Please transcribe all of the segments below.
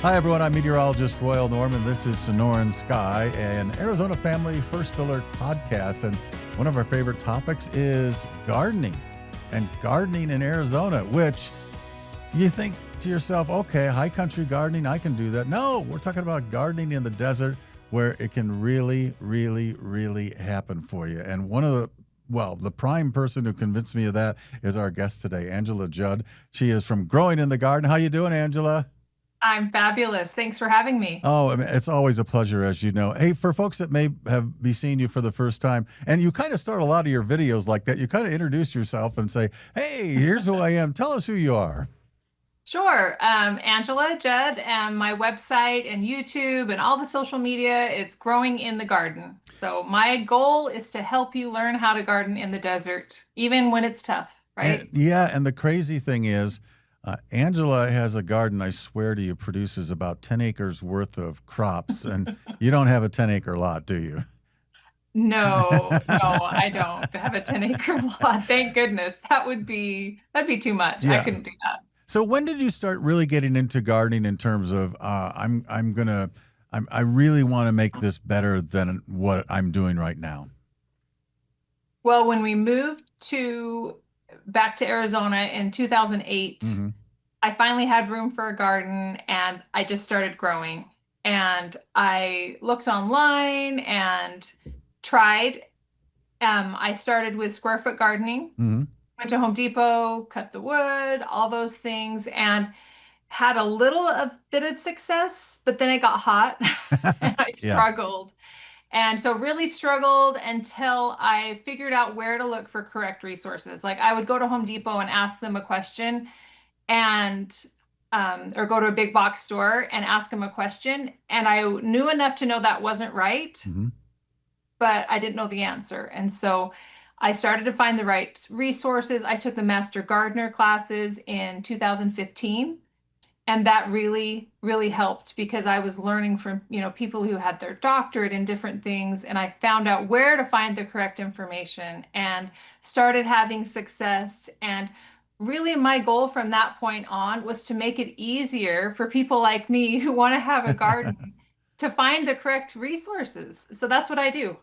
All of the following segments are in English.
Hi, everyone. I'm meteorologist Royal Norman. This is Sonoran Sky, an Arizona Family First Alert podcast. And one of our favorite topics is gardening and gardening in Arizona, which you think to yourself, okay, high country gardening, I can do that. No, we're talking about gardening in the desert where it can really, really, really happen for you. And the prime person who convinced me of that is our guest today, Angela Judd. She is from Growing in the Garden. How you doing, Angela? I'm fabulous. Thanks for having me. Oh, I mean, it's always a pleasure, as you know. Hey, for folks that may be seeing you for the first time, and you kind of start a lot of your videos like that, you kind of introduce yourself and say, hey, here's who I am. Tell us who you are. Sure. Angela Judd, and my website and YouTube and all the social media, it's Growing in the Garden. So my goal is to help you learn how to garden in the desert, even when it's tough, And right? yeah, and the crazy thing is, Angela has a garden, I swear to you, produces about 10 acres worth of crops, and you don't have a 10-acre lot, do you? No, I don't have a 10-acre lot. Thank goodness. That'd be too much. I Yeah. couldn't do that. So when did you start really getting into gardening in terms of I really want to make this better than what I'm doing right now? Well, when we moved to back to Arizona in 2008, Hmm. I finally had room for a garden and I just started growing. And I looked online and tried. I started with square foot gardening, Hmm. went to Home Depot, cut the wood, all those things, and had a little of bit of success, but then it got hot and I Yeah. struggled. And so really struggled until I figured out where to look for correct resources. Like I would go to Home Depot and ask them a question and or go to a big box store and ask them a question. And I knew enough to know that wasn't right, Hmm. but I didn't know the answer. And so I started to find the right resources. I took the Master Gardener classes in 2015. And that really, really helped because I was learning from, people who had their doctorate in different things. And I found out where to find the correct information and started having success. And really, my goal from that point on was to make it easier for people like me who want to have a garden to find the correct resources. So that's what I do.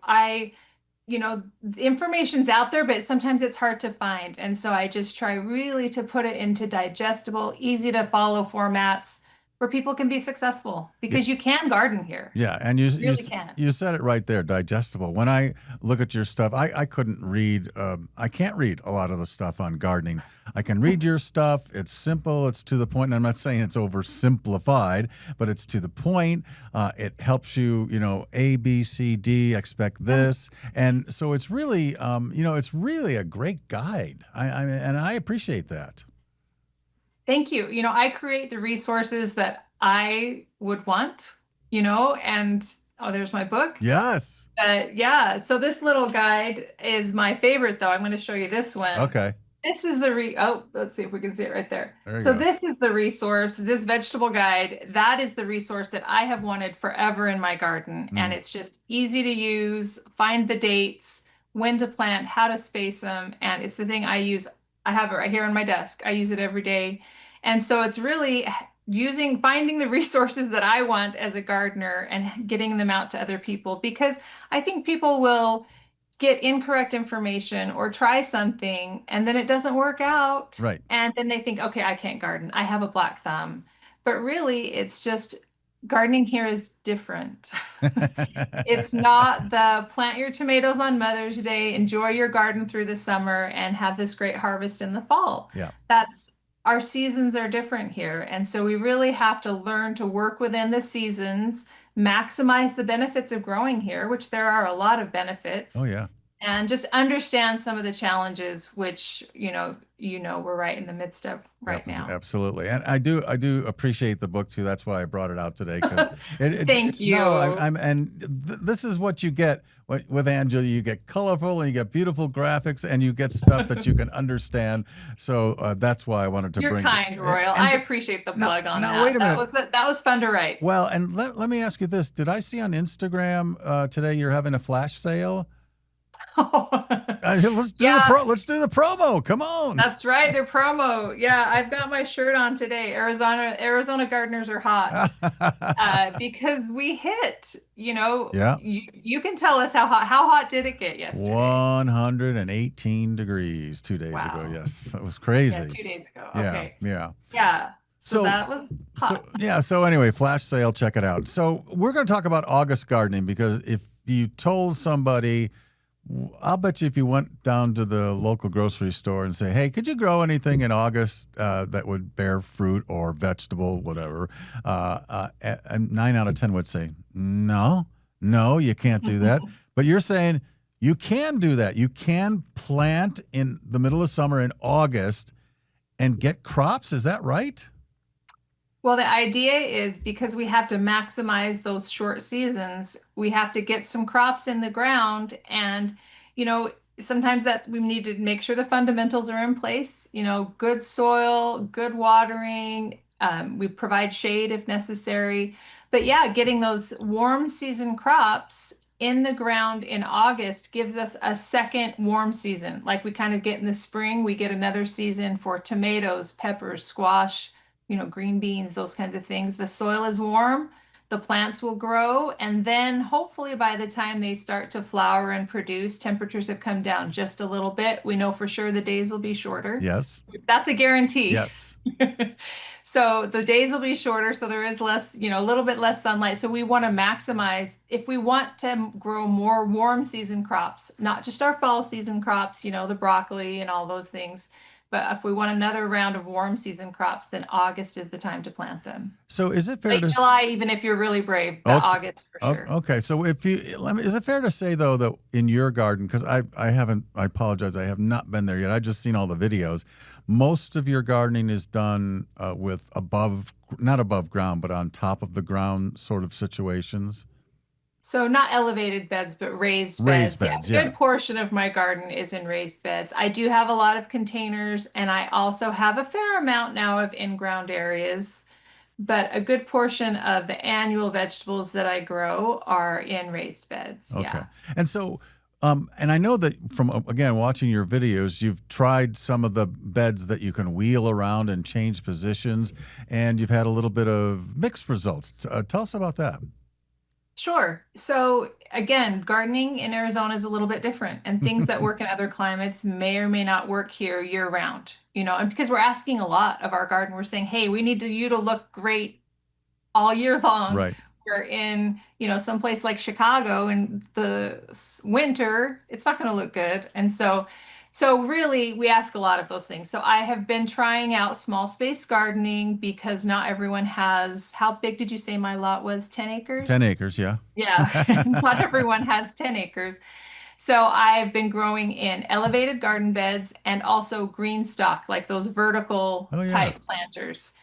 The information's out there, but sometimes it's hard to find. And so I just try really to put it into digestible, easy to follow formats where people can be successful because you can garden here. Yeah, and Really can. you said it right there, digestible. When I look at your stuff, I couldn't read. I can't read a lot of the stuff on gardening. I can read your stuff. It's simple. It's to the point. And I'm not saying it's oversimplified, but it's to the point. It helps you, A, B, C, D. Expect this, and so it's really, it's really a great guide. And I appreciate that. Thank you. I create the resources that I would want, and oh, there's my book. Yes. Yeah, so this little guide is my favorite though. I'm going to show you this one. Okay. This is let's see if we can see it right there. There you So go. this is the resource, this vegetable guide. That is the resource that I have wanted forever in my garden. And Mm. it's just easy to use, find the dates, when to plant, how to space them. And it's the thing I use. I have it right here on my desk. I use it every day. And so it's really finding the resources that I want as a gardener and getting them out to other people because I think people will get incorrect information or try something and then it doesn't work out. Right. And then they think, okay, I can't garden. I have a black thumb. But really, it's just gardening here is different. It's not the plant your tomatoes on Mother's Day, enjoy your garden through the summer, and have this great harvest in the fall. Yeah. That's our seasons are different here. And so we really have to learn to work within the seasons, maximize the benefits of growing here, which there are a lot of Oh benefits, yeah. and just understand some of the challenges, which, we're right in the midst of right now. Absolutely, and I do appreciate the book too. That's why I brought it out today because Thank no, you. this is what you get with Angela. You get colorful and you get beautiful graphics and you get stuff that you can understand. So that's why I wanted to You're bring. kind, Royal. I appreciate the Now, plug on now wait that. a That minute. was that was fun to write. Well, and let me ask you this: did I see on Instagram today you're having a flash sale? Yeah, let's do the promo. Come on. that's right. Their promo. Yeah, I've got my shirt on today. Arizona gardeners are hot. Because we hit, Yeah. you can tell us how hot. How hot did it get yesterday? 118 degrees 2 days ago. Wow. Yes. It was Yeah, crazy. 2 days ago. Yeah. Okay. Yeah. Yeah. So So, that was hot. so anyway, flash sale, check it out. So we're going to talk about August gardening because if you told somebody, I'll bet you if you went down to the local grocery store and say, hey, could you grow anything in August that would bear fruit or vegetable, whatever? And 9 out of 10 would say, no, you can't do that. But you're saying you can do that. You can plant in the middle of summer in August and get crops. Is that right? Well, the idea is because we have to maximize those short seasons, we have to get some crops in the ground. And, sometimes that we need to make sure the fundamentals are in place, good soil, good watering. We provide shade if necessary. But yeah, getting those warm season crops in the ground in August gives us a second warm season. Like we kind of get in the spring, we get another season for tomatoes, peppers, squash, green beans, those kinds of things. The soil is warm, the plants will grow, and then hopefully by the time they start to flower and produce, temperatures have come down just a little bit. We know for sure the days will be shorter. Yes. That's a guarantee. Yes. So the days will be shorter, so there is less, a little bit less sunlight. So we want to maximize, if we want to grow more warm season crops, not just our fall season crops, the broccoli and all those things. But if we want another round of warm season crops, then August is the time to plant them. So is it fair Late to July, even if you're really brave, but Okay. August for sure. Okay, so is it fair to say though that in your garden, because I apologize, I have not been there yet. I just seen all the videos. Most of your gardening is done with not above ground, but on top of the ground sort of situations. So not elevated beds, but raised Raised beds. beds, Yeah, a yeah. good portion of my garden is in raised beds. I do have a lot of containers, and I also have a fair amount now of in-ground areas. But a good portion of the annual vegetables that I grow are in raised beds. Okay. Yeah. And so, and I know that from, again, watching your videos, you've tried some of the beds that you can wheel around and change positions, and you've had a little bit of mixed results. Tell us about that. Sure. So again, gardening in Arizona is a little bit different, and things that work in other climates may or may not work here year round, and because we're asking a lot of our garden, we're saying, hey, we need you to look great all year long. Right. We're in, someplace like Chicago in the winter, it's not going to look good. And so really we ask a lot of those things. So I have been trying out small space gardening because not everyone has, how big did you say my lot was? 10 acres? 10 acres, yeah. Yeah, not everyone has 10 acres. So I've been growing in elevated garden beds and also green stock, like those vertical Oh, yeah. type planters.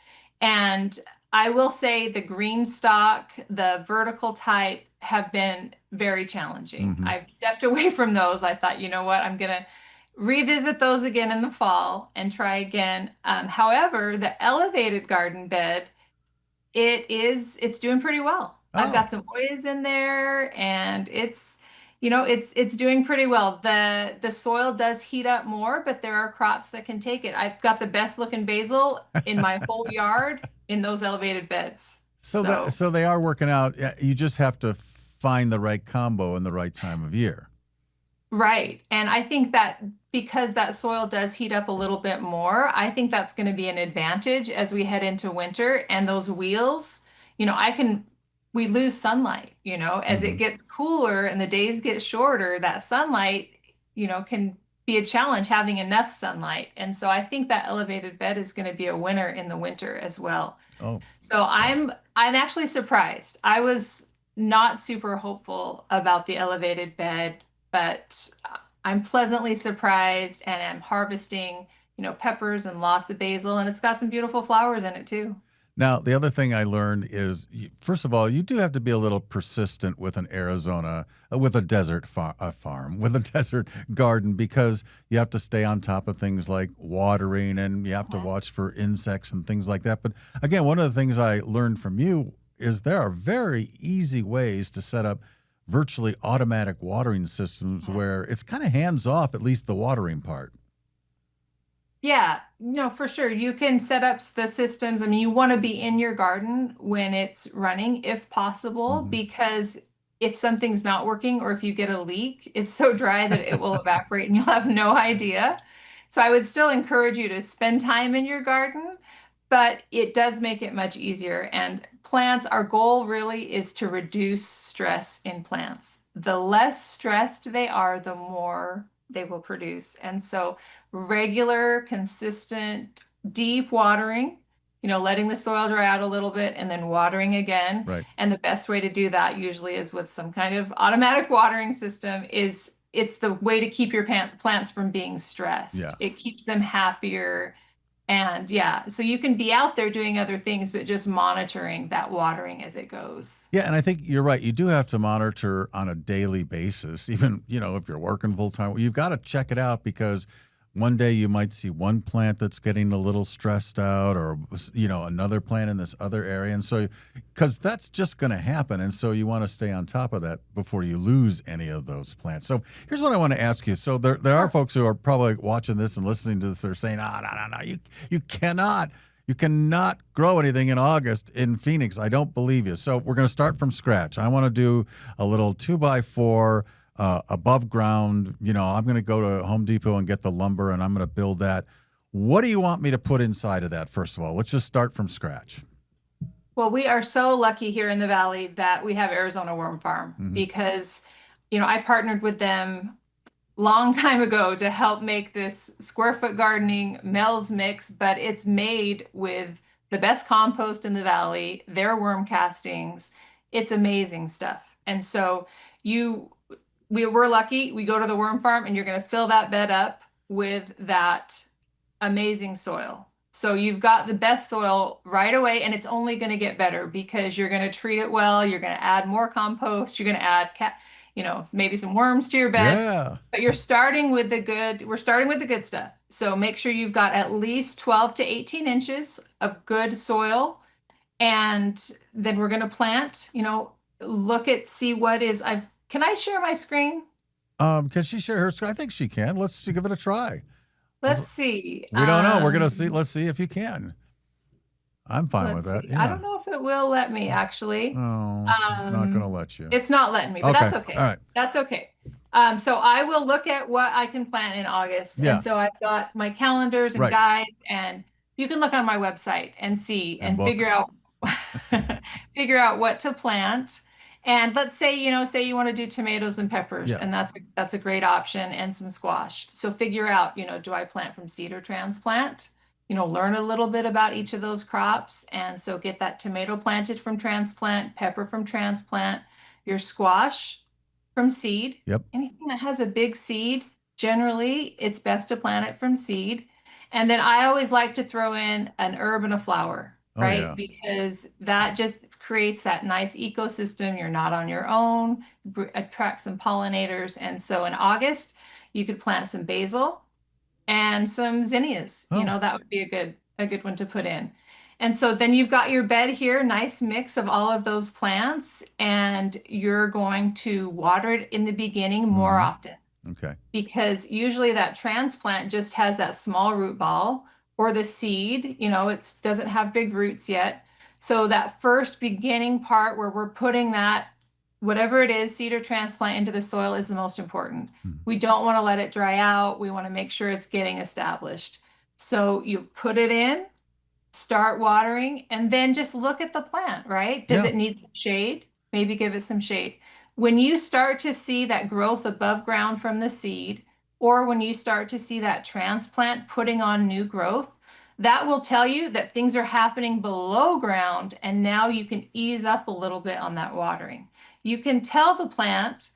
And I will say the green stock, the vertical type have been very challenging. Mhm. I've stepped away from those. I thought, you know what, I'm going to revisit those again in the fall and try again. However, the elevated garden bed, it's doing pretty well. I've Oh, got some Oyas in there and it's doing pretty well. The soil does heat up more, but there are crops that can take it. I've got the best looking basil in my whole yard in those elevated beds. so they are working out. Yeah, you just have to find the right combo in the right time of year. Right. And I think that because that soil does heat up a little bit more, I think that's going to be an advantage as we head into winter. And those wheels, we lose sunlight, as it Mhm. gets cooler and the days get shorter, that sunlight, can be a challenge having enough sunlight. And so I think that elevated bed is going to be a winner in the winter as well. Oh, So I'm actually surprised. I was not super hopeful about the elevated bed, but I'm pleasantly surprised and I'm harvesting, peppers and lots of basil, and it's got some beautiful flowers in it too. now, the other thing I learned is, first of all, you do have to be a little persistent with an Arizona, with a desert farm, with a desert garden, because you have to stay on top of things like watering and you have to watch for insects and things like that. But again, one of the things I learned from you is there are very easy ways to set up virtually automatic watering systems where it's kind of hands off, at least the watering part. Yeah, no, for sure. You can set up the systems. I mean, you want to be in your garden when it's running, if possible, Hmm. because if something's not working or if you get a leak, it's so dry that it will evaporate and you'll have no idea. So I would still encourage you to spend time in your garden, but it does make it much easier. And plants, our goal really is to reduce stress in plants. The less stressed they are, the more they will produce. And so regular, consistent, deep watering, letting the soil dry out a little bit and then watering again. Right. And the best way to do that usually is with some kind of automatic watering system is it's the way to keep your plants from being stressed. Yeah. It keeps them happier. And yeah, so you can be out there doing other things, but just monitoring that watering as it goes. Yeah, and I think you're right. You do have to monitor on a daily basis. Even, if you're working full time, you've got to check it out because one day you might see one plant that's getting a little stressed out or, another plant in this other area. And so, because that's just going to happen. And so you want to stay on top of that before you lose any of those plants. So here's what I want to ask you. So there are folks who are probably watching this and listening to this. They're saying, no, you cannot. You cannot grow anything in August in Phoenix. I don't believe you. So we're going to start from scratch. I want to do a little 2x4 above ground. I'm going to go to Home Depot and get the lumber and I'm going to build that. What do you want me to put inside of that, first of all? Let's just start from scratch. Well, we are so lucky here in the Valley that we have Arizona Worm Farm because, I partnered with them long time ago to help make this square foot gardening Mel's Mix, but it's made with the best compost in the valley, their worm castings. It's amazing stuff. And so we're lucky. We go to the worm farm and you're going to fill that bed up with that amazing soil. So you've got the best soil right away, and it's only going to get better because you're going to treat it well. You're going to add more compost. You're going to add maybe some worms to your bed. Yeah. But you're starting with the good. We're starting with the good stuff. So make sure you've got at least 12 to 18 inches of good soil. And then we're going to plant, see what is, can I share my screen? Can she share her screen? I think she can. Let's give it a try. Let's see. We don't know. We're going to see. Let's see if you can. I'm fine with that. Yeah. I don't know if it will let me actually. Oh, it's not going to let you. It's not letting me, but Okay. that's okay. All right. That's okay. So I will look at what I can plant in August. Yeah. And so I've got my calendars and Right. guides, and you can look on my website and see and book. figure out what to plant. And let's say, say you want to do tomatoes and peppers, Yes. and that's a great option, and some squash. So figure out, do I plant from seed or transplant? Learn a little bit about each of those crops. And so get that tomato planted from transplant, pepper from transplant, your squash from seed. Yep. Anything that has a big seed, generally, it's best to plant it from seed. And then I always like to throw in an herb and a flower, Oh, right? yeah. Because that just creates that nice ecosystem. You're not on your own, attract some pollinators. And so in August, you could plant some basil and some zinnias. Oh. That would be a good one to put in. And so then you've got your bed here, nice mix of all of those plants, and you're going to water it in the beginning more often. Okay. Because usually that transplant just has that small root ball, or the seed, it doesn't have big roots yet. So that first beginning part where we're putting that, whatever it is, seed or transplant, into the soil is the most important. We don't want to let it dry out. We want to make sure it's getting established. So you put it in, start watering, and then just look at the plant, right? Does it need some shade? Maybe give it some shade. When you start to see that growth above ground from the seed, or when you start to see that transplant putting on new growth, that will tell you that things are happening below ground, and now you can ease up a little bit on that watering. You can tell the plant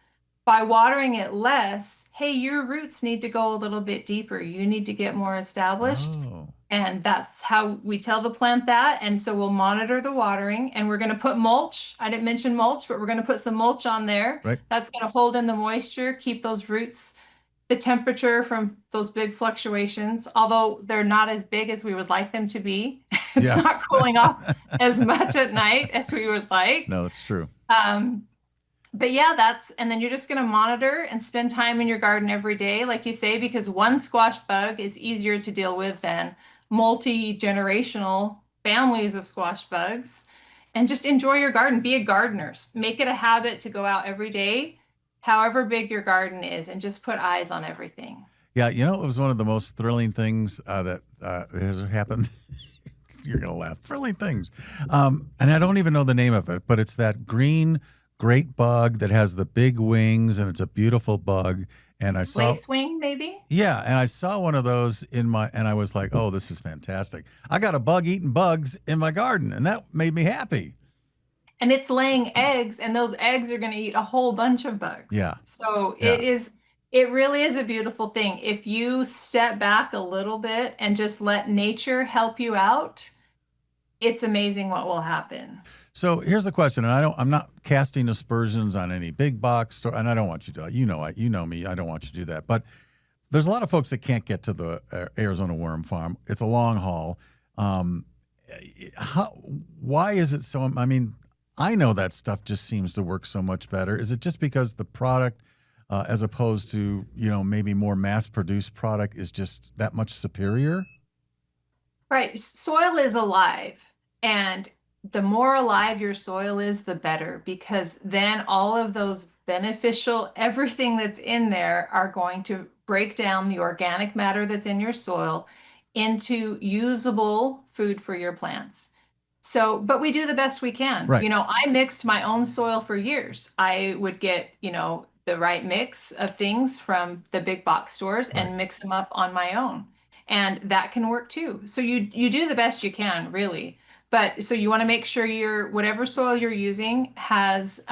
by watering it less, hey, your roots need to go a little bit deeper. You need to get more established. Oh. And that's how we tell the plant that. And so we'll monitor the watering, and we're going to put mulch. I didn't mention mulch, but we're going to put some mulch on there. Right. That's going to hold in the moisture, keep those roots, the temperature from those big fluctuations, although they're not as big as we would like them to be. It's Yes. not cooling off as much at night as we would like. No, it's true. But yeah, and then you're just going to monitor and spend time in your garden every day, like you say, because one squash bug is easier to deal with than multi-generational families of squash bugs. And just enjoy your garden. Be a gardener. Make it a habit to go out every day, however big your garden is, and just put eyes on everything. Yeah, you know, it was one of the most thrilling things that has happened. You're gonna laugh. Thrilling things, and I don't even know the name of it, but it's that green great bug that has the big wings, and it's a beautiful bug. And I saw, Lacewing, maybe? yeah, and I saw one of those in my, and I was like, oh, this is fantastic. I got a bug eating bugs in my garden, and that made me happy. And it's laying eggs, and those eggs are going to eat a whole bunch of bugs. Yeah, So yeah. it really is a beautiful thing. If you step back a little bit and just let nature help you out, it's amazing what will happen. So here's the question, and I'm not casting aspersions on any big box store, and I don't want you to. You know me. I don't want you to do that. But there's a lot of folks that can't get to the Arizona worm farm. It's a long haul. Um, how, why is it so? I mean, I know that stuff just seems to work so much better. Is it just because the product, as opposed to maybe more mass-produced product, is just that much superior? Right. Soil is alive. And the more alive your soil is, the better, because then all of those beneficial, everything that's in there are going to break down the organic matter that's in your soil into usable food for your plants. So, but we do the best we can. Right. I mixed my own soil for years. I would get, the right mix of things from the big box stores Right. and mix them up on my own. And that can work too. So you do the best you can, really. But so you want to make sure your whatever soil you're using has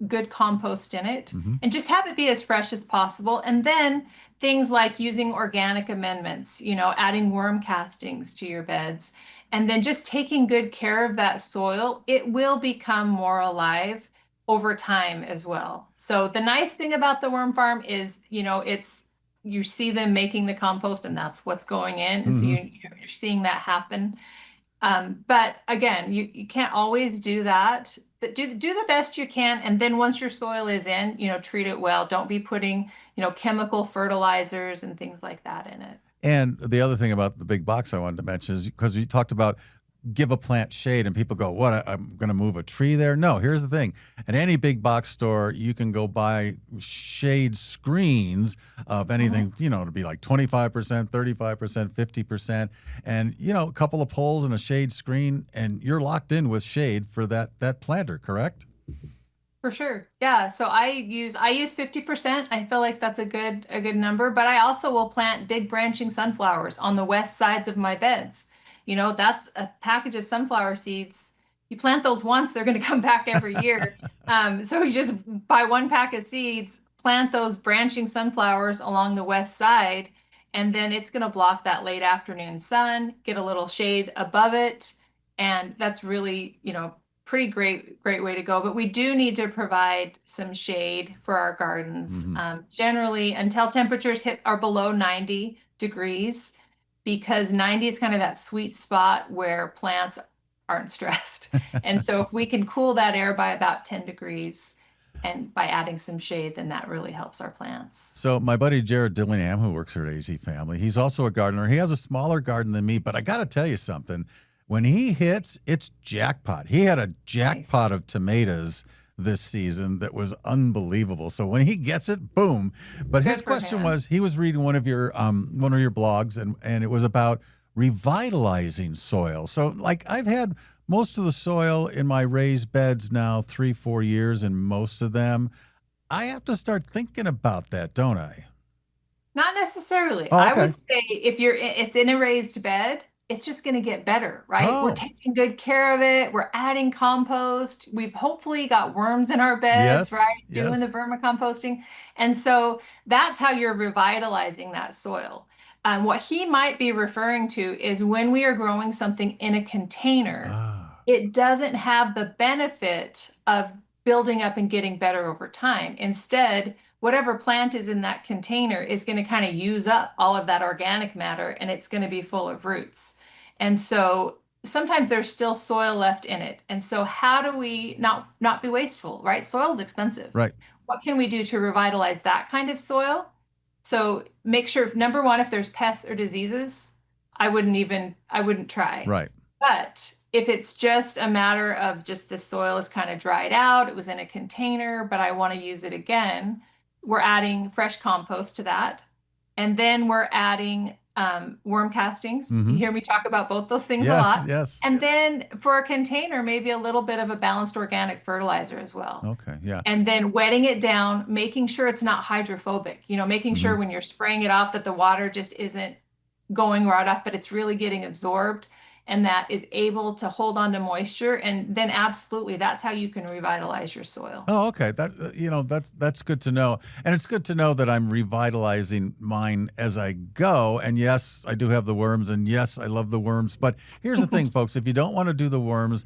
good compost in it, Hmm. and just have it be as fresh as possible. And then things like using organic amendments, adding worm castings to your beds, and then just taking good care of that soil, it will become more alive over time as well. So the nice thing about the worm farm is, it's you see them making the compost and that's what's going in. And so Hmm. you're seeing that happen. But again, you can't always do that, but do the best you can. And then once your soil is in, treat it well. Don't be putting, chemical fertilizers and things like that in it. And the other thing about the big box I wanted to mention is because you talked about give a plant shade, and people go, "What? I'm going to move a tree there?" No. Here's the thing: at any big box store, you can go buy shade screens of anything, to be like 25%, 35%, 50%, and a couple of poles and a shade screen, and you're locked in with shade for that planter. Correct? For sure. Yeah. So I use 50%. I feel like that's a good number, but I also will plant big branching sunflowers on the west sides of my beds. That's a package of sunflower seeds. You plant those once, they're going to come back every year. So you just buy one pack of seeds, plant those branching sunflowers along the west side, and then it's going to block that late afternoon sun, get a little shade above it, and that's really, pretty great way to go. But we do need to provide some shade for our gardens, Hmm. generally until temperatures are below 90 degrees, because 90 is kind of that sweet spot where plants aren't stressed. And so if we can cool that air by about 10 degrees and by adding some shade, then that really helps our plants. So my buddy Jared Dillingham, who works for AZ Family, he's also a gardener. He has a smaller garden than me, but I got to tell you something. When he hits, it's jackpot. He had a Nice. jackpot of tomatoes this season that was unbelievable. So when he gets it, boom. But his Good for question him. was, he was reading one of your blogs, and it was about revitalizing soil. So like I've had most of the soil in my raised beds now 3-4 years, and most of them I have to start thinking about that, don't I? Not necessarily. Oh, I okay. would say if it's in a raised bed, it's just going to get better, right? We're Oh, taking good care of it. We're adding compost. We've hopefully got worms in our beds, yes, right? Doing the yes. vermicomposting. And so that's how you're revitalizing that soil. What he might be referring to is when we are growing something in a container, Ah, it doesn't have the benefit of building up and getting better over time. Instead, whatever plant is in that container is going to kind of use up all of that organic matter, and it's going to be full of roots. And so sometimes there's still soil left in it. And so how do we not be wasteful, right? Soil is expensive. Right. What can we do to revitalize that kind of soil? So make sure, number one, if there's pests or diseases, I wouldn't try. Right. But if it's just a matter of just the soil is kind of dried out, it was in a container, but I want to use it again, we're adding fresh compost to that. And then we're adding worm castings. You Hmm. hear me talk about both those things a Yes. lot. Yes. And then for a container, maybe a little bit of a balanced organic fertilizer as well. Okay. Yeah. And then wetting it down, making sure it's not hydrophobic, making sure Hmm. when you're spraying it off that the water just isn't going right off, but it's really getting absorbed and that is able to hold on to moisture. And then absolutely, that's how you can revitalize your soil. Oh, okay. That that's good to know, and it's good to know that I'm revitalizing mine as I go. And yes, I do have the worms, and yes, I love the worms. But here's the thing, folks: if you don't want to do the worms,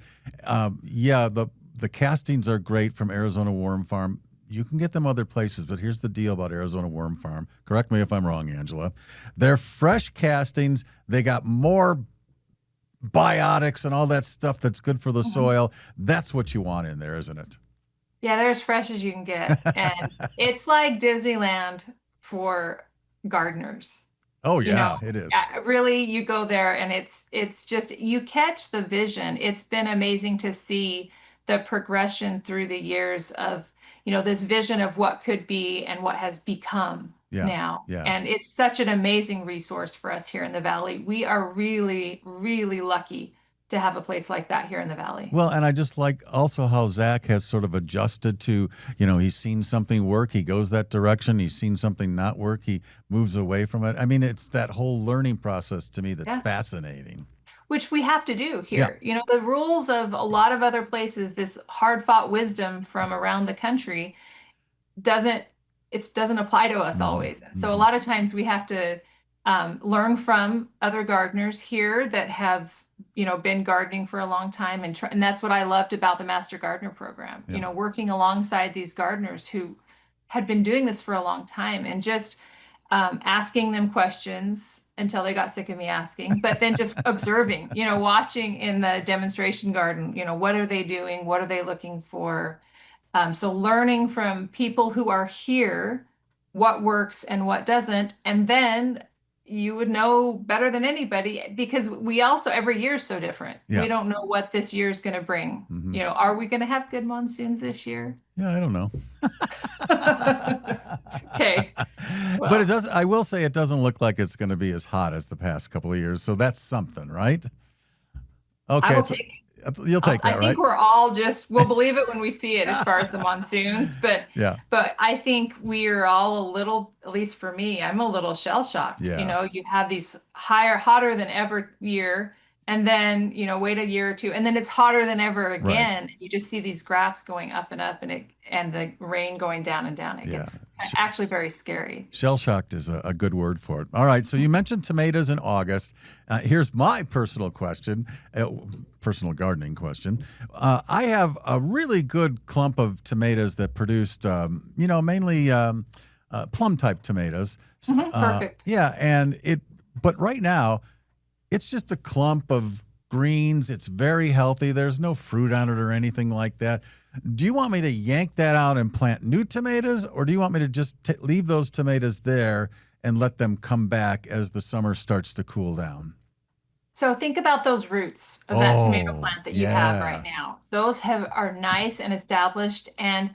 yeah, the castings are great from Arizona Worm Farm. You can get them other places, but here's the deal about Arizona Worm Farm. Correct me if I'm wrong, Angela. They're fresh castings. They got more biotics and all that stuff that's good for the Mhm. soil. That's what you want in there, isn't it? Yeah, they're as fresh as you can get. And it's like Disneyland for gardeners. Oh You know, yeah, it is. really, you go there and it's just you catch the vision. It's been amazing to see the progression through the years of, this vision of what could be and what has become Yeah, now. yeah. And it's such an amazing resource for us here in the Valley. We are really, really lucky to have a place like that here in the Valley. Well, and I just like also how Zach has sort of adjusted to, he's seen something work, he goes that direction. He's seen something not work, he moves away from it. I mean, it's that whole learning process to me that's Yeah. fascinating. Which we have to do Yeah. here. The rules of a lot of other places, this hard-fought wisdom from around the country doesn't it doesn't apply to us Hmm. always. So a Hmm. lot of times we have to learn from other gardeners here that have been gardening for a long time and that's what I loved about the Master Gardener program. Yeah. Working alongside these gardeners who had been doing this for a long time and just asking them questions until they got sick of me asking, but then just observing, watching in the demonstration garden, what are they doing? What are they looking for? So learning from people who are here what works and what doesn't, and then you would know better than anybody because we also every year is so different. Yeah. We don't know what this year is going to bring. Hmm. Are we going to have good monsoons this year? Yeah, I don't know. Okay, But it well, does, I will say it doesn't look like it's going to be as hot as the past couple of years. So that's something, right? I Okay. will take You'll take I that, think right? we're all just we'll believe it when we see it as far as the monsoons, but Yeah. but I think we are all a little, at least for me, I'm a little shell shocked. Yeah. You have these higher, hotter than ever year, and then wait a year or two, and then it's hotter than ever Right. again. You just see these graphs going up and up, and the rain going down and down. It Yeah. gets actually very scary. Shell shocked is a good word for it. All right. So you mentioned tomatoes in August. Here's my personal question, personal gardening question. I have a really good clump of tomatoes that produced, mainly plum type tomatoes. Perfect. Yeah. But right now, it's just a clump of greens. It's very healthy. There's no fruit on it or anything like that. Do you want me to yank that out and plant new tomatoes, or do you want me to just leave those tomatoes there and let them come back as the summer starts to cool down? So think about those roots of that tomato Oh, plant that you have right yeah. now. Those are nice and established. And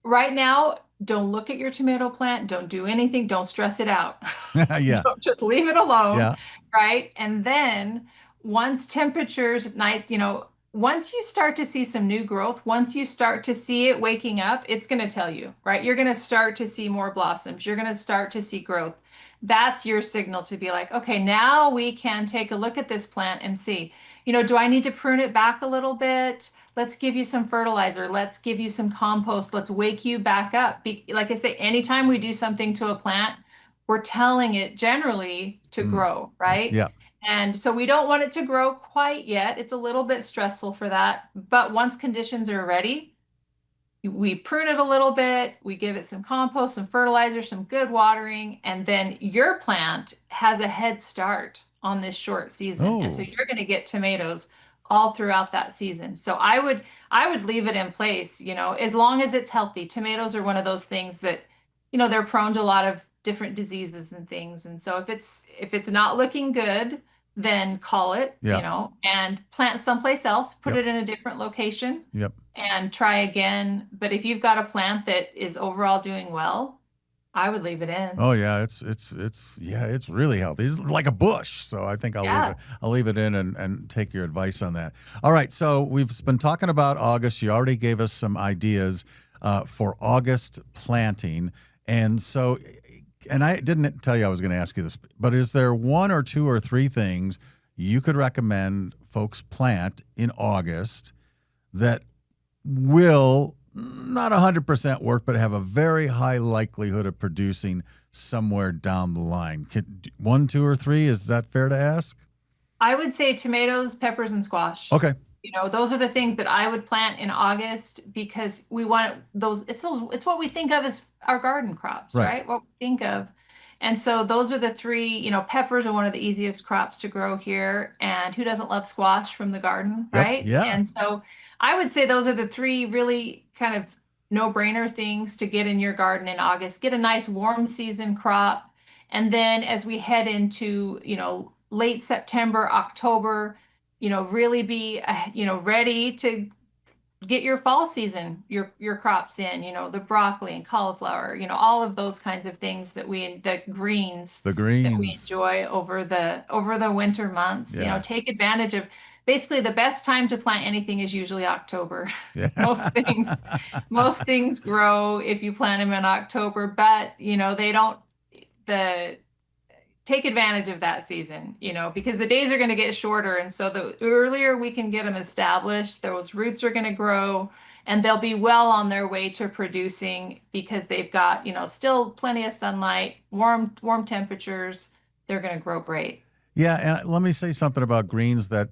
right now, don't look at your tomato plant. Don't do anything. Don't stress it out. Yeah. Don't just leave it alone, Yeah. right? And then once temperatures at night, once you start to see some new growth, once you start to see it waking up, it's going to tell you, right? You're going to start to see more blossoms. You're going to start to see growth. That's your signal to be like, okay, now we can take a look at this plant and see, do I need to prune it back a little bit? Let's give you some fertilizer. Let's give you some compost. Let's wake you back up. Like I say, anytime we do something to a plant, we're telling it generally to Mm, grow, right? yeah. And so we don't want it to grow quite yet. It's a little bit stressful for that. But once conditions are ready, we prune it a little bit, we give it some compost, some fertilizer, some good watering, and then your plant has a head start on this short season. And so Oh, you're going to get tomatoes all throughout that season. So I would leave it in place, as long as it's healthy. Tomatoes are one of those things that, they're prone to a lot of different diseases and things. And so if it's not looking good, then call it, yeah. and plant someplace else, put Yep. it in a different location Yep. and try again. But if you've got a plant that is overall doing well, I would leave it in. Oh yeah, it's really healthy. It's like a bush. So I think Yeah. I'll leave it in and take your advice on that. All right. So we've been talking about August. You already gave us some ideas for August planting. And so, and I didn't tell you I was going to ask you this, but is there one or two or three things you could recommend folks plant in August that will not 100% work, but have a very high likelihood of producing somewhere down the line? One, two, or three, is that fair to ask? I would say tomatoes, peppers, and squash. Okay. Those are the things that I would plant in August because we want those. It's what we think of as our garden crops, Right. right? What we think of. And so those are the three, peppers are one of the easiest crops to grow here. And who doesn't love squash from the garden, Yep. right? Yeah. And so I would say those are the three really kind of no-brainer things to get in your garden in August. Get a nice warm season crop. And then as we head into, late September, October, really be, ready to get your fall season, your crops in, the broccoli and cauliflower, all of those kinds of things the greens The that we greens. enjoy over the winter months. Yeah. Take advantage of basically the best time to plant anything is usually October. Yeah. Most things grow if you plant them in October, but they don't the take advantage of that season, because the days are going to get shorter. And so the earlier we can get them established, those roots are going to grow and they'll be well on their way to producing because they've got, still plenty of sunlight, warm temperatures. They're going to grow great. Yeah, and let me say something about greens that,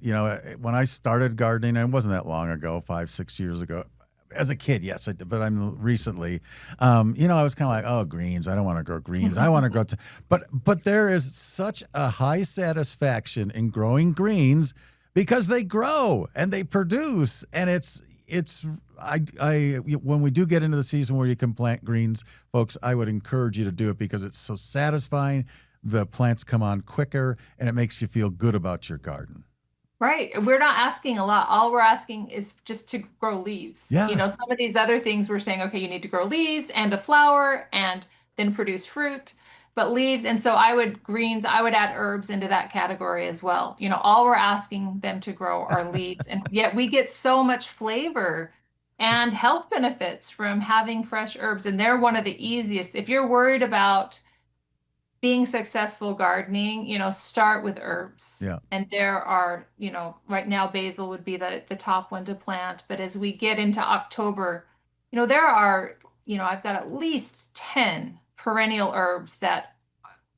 when I started gardening, and it wasn't that long ago, 5-6 years ago, as a kid, yes, I did, but I'm recently, I was kind of like, oh, greens. I don't want to grow greens. I want to grow, but there is such a high satisfaction in growing greens because they grow and they produce, and when we do get into the season where you can plant greens, folks, I would encourage you to do it because it's so satisfying. The plants come on quicker, and it makes you feel good about your garden. Right. We're not asking a lot. All we're asking is just to grow leaves. Yeah. Some of these other things we're saying, okay, you need to grow leaves and a flower and then produce fruit, but leaves. And so I would add herbs into that category as well. All we're asking them to grow are leaves. And yet we get so much flavor and health benefits from having fresh herbs. And they're one of the easiest. If you're worried about being successful gardening, start with herbs. Yeah. And there are, right now basil would be the top one to plant. But as we get into October, there are, I've got at least 10 perennial herbs that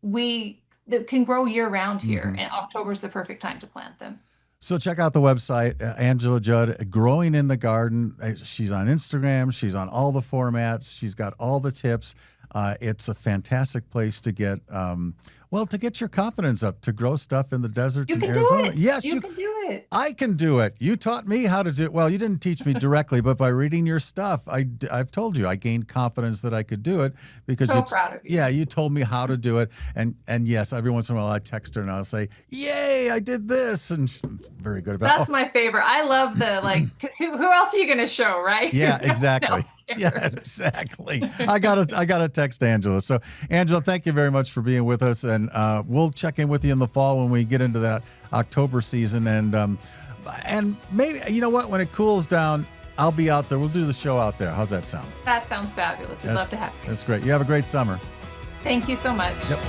can grow year round here. Mm-hmm. And October is the perfect time to plant them. So check out the website, Angela Judd, Growing in the Garden. She's on Instagram. She's on all the formats. She's got all the tips. It's a fantastic place to get, to get your confidence up, to grow stuff in the deserts in Arizona. Yes, you can do it. I can do it. You taught me how to do it. Well, you didn't teach me directly, but by reading your stuff, I've told you I gained confidence that I could do it because Proud of you. Yeah, you told me how to do it. And yes, every once in a while I text her and I'll say, "Yay, I did this," and she's very good about it. That's my favorite. I love because who else are you going to show, right? Yeah, exactly. Yes, exactly. I gotta text Angela. So, Angela, thank you very much for being with us, and we'll check in with you in the fall when we get into that October season, and maybe when it cools down, I'll be out there. We'll do the show out there. How's that sound? That sounds fabulous. We'd love to have you. That's great. You have a great summer. Thank you so much. Yep.